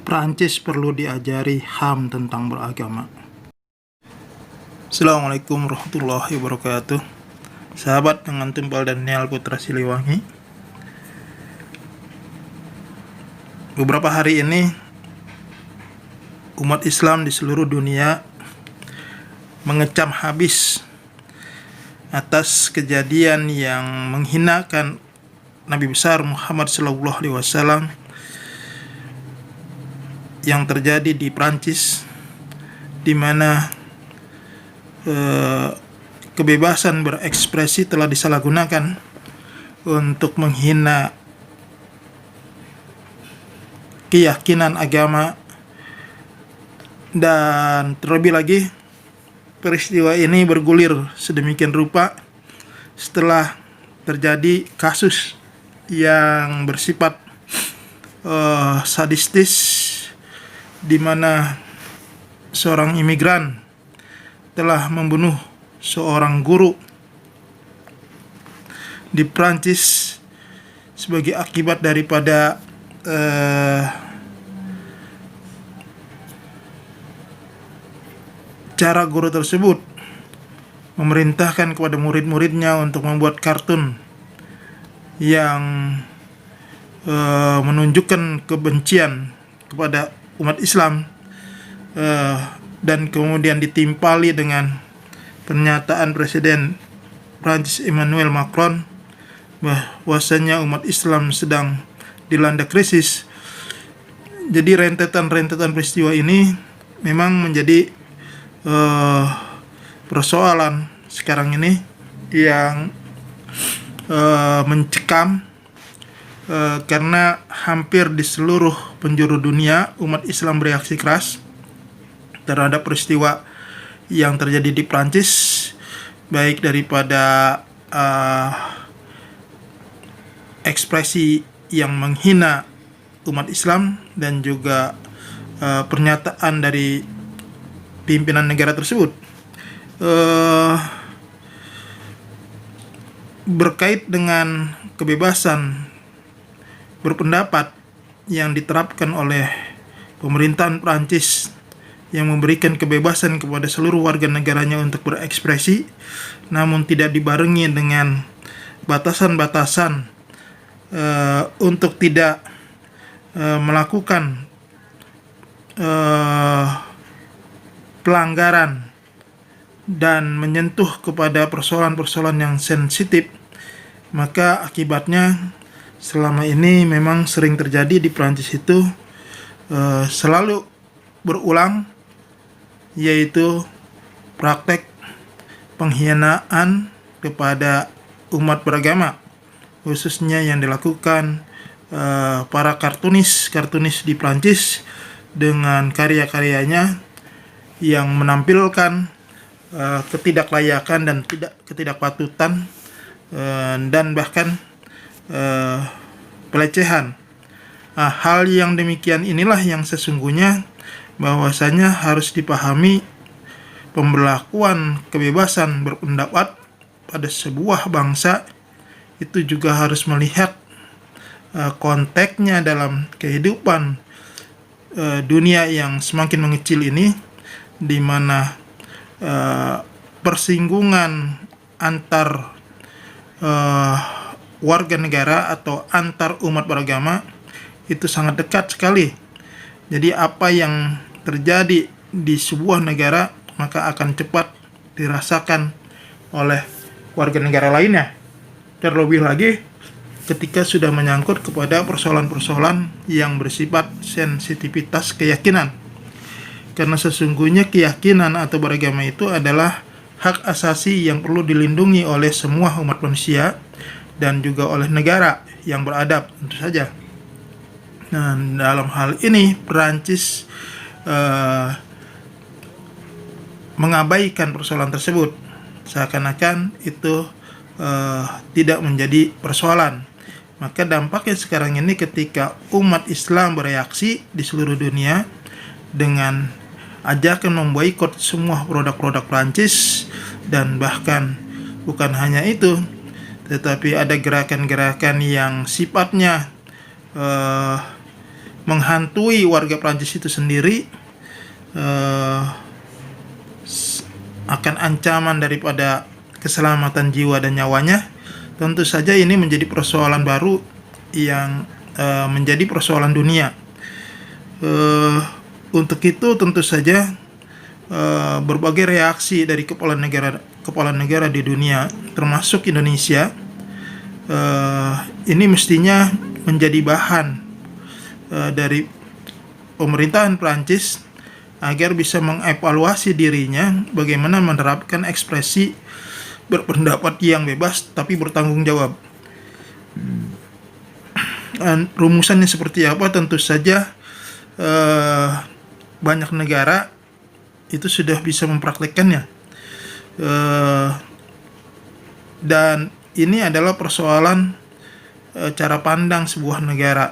Prancis perlu diajari HAM tentang beragama. Assalamualaikum warahmatullahi wabarakatuh. Sahabat dengan Tumpal dan Nial Putra Siliwangi. Beberapa hari ini umat Islam di seluruh dunia mengecam habis atas kejadian yang menghinakan Nabi besar Muhammad SAW yang terjadi di Prancis, di mana kebebasan berekspresi telah disalahgunakan untuk menghina keyakinan agama. Dan terlebih lagi, peristiwa ini bergulir sedemikian rupa setelah terjadi kasus yang bersifat sadistis, di mana seorang imigran telah membunuh seorang guru di Prancis sebagai akibat daripada cara guru tersebut memerintahkan kepada murid-muridnya untuk membuat kartun yang menunjukkan kebencian kepada umat Islam, dan kemudian ditimpali dengan pernyataan Presiden Prancis Emmanuel Macron bahwasanya umat Islam sedang dilanda krisis. Jadi rentetan peristiwa ini memang menjadi persoalan sekarang ini yang mencekam, karena hampir di seluruh penjuru dunia umat Islam bereaksi keras terhadap peristiwa yang terjadi di Prancis, baik daripada ekspresi yang menghina umat Islam dan juga pernyataan dari pimpinan negara tersebut. Berkait dengan kebebasan berpendapat yang diterapkan oleh pemerintahan Prancis yang memberikan kebebasan kepada seluruh warga negaranya untuk berekspresi, namun tidak dibarengi dengan batasan-batasan untuk tidak melakukan pelanggaran dan menyentuh kepada persoalan-persoalan yang sensitif, maka akibatnya selama ini memang sering terjadi di Prancis itu selalu berulang, yaitu praktek pengkhianatan kepada umat beragama, khususnya yang dilakukan para kartunis di Prancis dengan karya-karyanya yang menampilkan ketidaklayakan dan ketidakpatutan dan bahkan pelecehan. Hal yang demikian inilah yang sesungguhnya bahwasanya harus dipahami pemberlakuan kebebasan berpendapat pada sebuah bangsa itu juga harus melihat konteksnya dalam kehidupan dunia yang semakin mengecil ini, di mana persinggungan antar warga negara atau antar umat beragama itu sangat dekat sekali. Jadi apa yang terjadi di sebuah negara maka akan cepat dirasakan oleh warga negara lainnya. Terlebih lagi ketika sudah menyangkut kepada persoalan-persoalan yang bersifat sensitivitas keyakinan. Karena sesungguhnya keyakinan atau beragama itu adalah hak asasi yang perlu dilindungi oleh semua umat manusia dan juga oleh negara yang beradab tentu saja. Nah, dalam hal ini Prancis mengabaikan persoalan tersebut, seakan-akan itu tidak menjadi persoalan. Maka dampaknya sekarang ini ketika umat Islam bereaksi di seluruh dunia dengan ajakan memboikot semua produk-produk Prancis, dan bahkan bukan hanya itu, tetapi ada gerakan-gerakan yang sifatnya menghantui warga Prancis itu sendiri, akan ancaman daripada keselamatan jiwa dan nyawanya. Tentu saja ini menjadi persoalan baru yang menjadi persoalan dunia. Untuk itu tentu saja berbagai reaksi dari kepala negara di dunia, termasuk Indonesia, ini mestinya menjadi bahan dari pemerintahan Prancis agar bisa mengevaluasi dirinya bagaimana menerapkan ekspresi berpendapat yang bebas tapi bertanggung jawab. Dan rumusannya seperti apa? Tentu saja banyak negara itu sudah bisa mempraktekkannya, dan ini adalah persoalan cara pandang sebuah negara.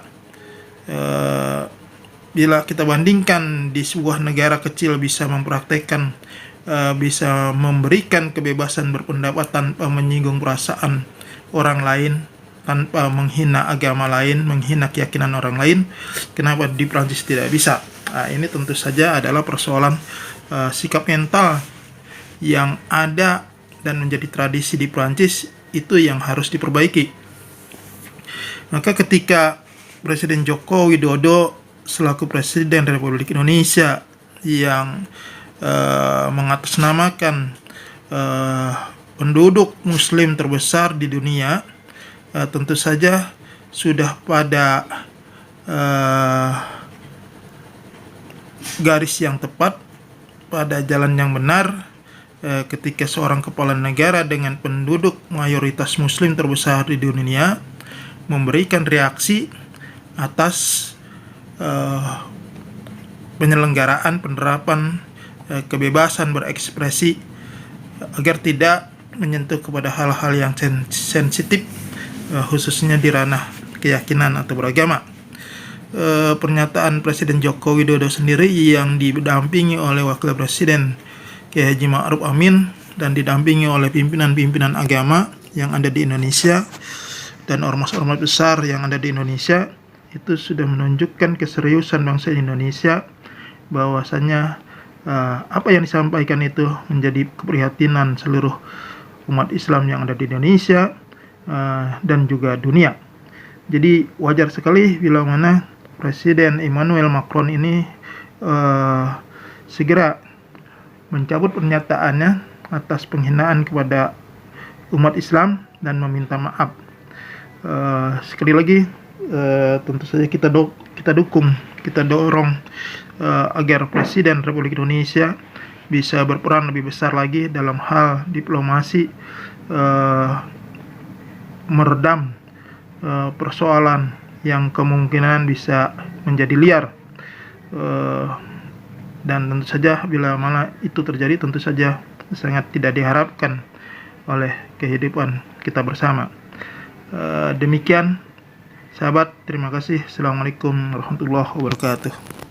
Bila kita bandingkan di sebuah negara kecil bisa mempraktekkan, bisa memberikan kebebasan berpendapat tanpa menyinggung perasaan orang lain, tanpa menghina agama lain, menghina keyakinan orang lain, kenapa di Prancis tidak bisa? Ini tentu saja adalah persoalan sikap mental yang ada dan menjadi tradisi di Prancis, itu yang harus diperbaiki. Maka ketika Presiden Joko Widodo selaku Presiden Republik Indonesia yang mengatasnamakan penduduk Muslim terbesar di dunia, tentu saja sudah pada garis yang tepat, pada jalan yang benar, ketika seorang kepala negara dengan penduduk mayoritas Muslim terbesar di dunia memberikan reaksi atas penyelenggaraan penerapan kebebasan berekspresi agar tidak menyentuh kepada hal-hal yang sensitif, khususnya di ranah keyakinan atau beragama. Pernyataan Presiden Joko Widodo sendiri yang didampingi oleh Wakil Presiden Kiai Haji Ma'ruf Amin dan didampingi oleh pimpinan-pimpinan agama yang ada di Indonesia dan ormas-ormas besar yang ada di Indonesia, itu sudah menunjukkan keseriusan bangsa Indonesia, bahwasanya apa yang disampaikan itu menjadi keprihatinan seluruh umat Islam yang ada di Indonesia dan juga dunia. Jadi wajar sekali bila mana Presiden Emmanuel Macron ini segera mencabut pernyataannya atas penghinaan kepada umat Islam dan meminta maaf. Sekali lagi, tentu saja kita dukung, kita dorong agar Presiden Republik Indonesia bisa berperan lebih besar lagi dalam hal diplomasi, meredam persoalan yang kemungkinan bisa menjadi liar, dan tentu saja bila mana itu terjadi, tentu saja sangat tidak diharapkan oleh kehidupan kita bersama. Demikian sahabat, terima kasih. Assalamualaikum warahmatullahi wabarakatuh.